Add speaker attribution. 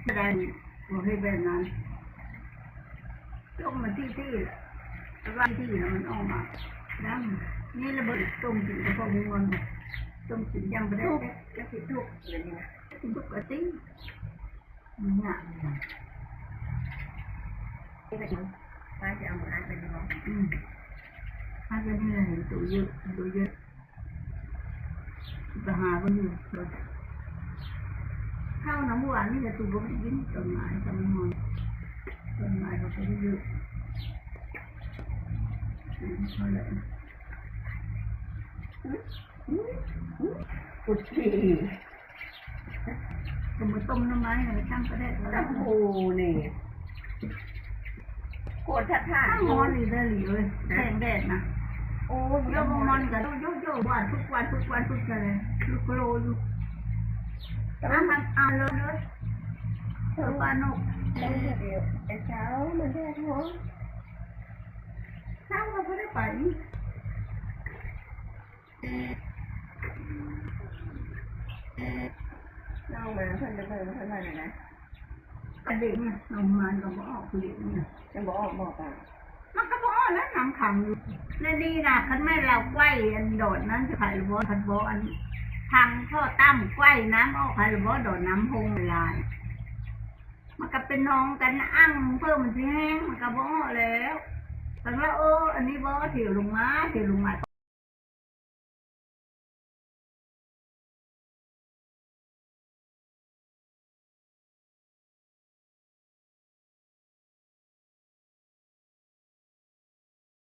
Speaker 1: ได้บอกให้แบบนั้นต้มมันที่แหละแต่ว่าที่มันออกมาแล้วนี่ระเบิดต้มกินกับพวกมึงมันต้มกินยังไม่ได้ก็ติดทุกอะไรเงี้ยติดทุกกระติ้งเนี่ยนี่เป็นป้าจะเอาหมูอัดไปลองป้าจะนี่อะไรตัวเยอะไปหาก็อยู่ข้าวน้ำหวานนี่จะตัวก็ยิ้มต้นไม้ต้นไม้ก็ไปเยอะเท่าไหร่กุดชีต้มน้ำไม้อะไรช่างก็ได้แล้วโอ้นี่โคตรท่าหมอนนี่ได้หรือเลยแสงแดดนะโอ้ยกมอนกันโยกวันทุกวันเลยลูกโลอยู่มันเอาเลยเธอปานกแต่เช้ามันแดดหัวเช้าเราไม่ได้ไปเรามาเพิ่นจะไปเพิ่นมาไหนนะกระดิ่งนมมันก็บอกออกกระดิ่งเนี่ยจะบอกอ่ะมันก็บอกแล้วน้ำขังอยู่ในดีนะคันแม่เราไกวอันโดดนั้นจะไข่หรือบ่คันบ่อันทางท่อตั้มไกวน้ำออกไข่หรือบ่โดดน้ำพงลายมันก็เป็นน้องกันอั้งเพิ่มมันสิแห้งมันก็บ่แล้วแต่ว่าอันนี้บ่เถี่ยวลงมา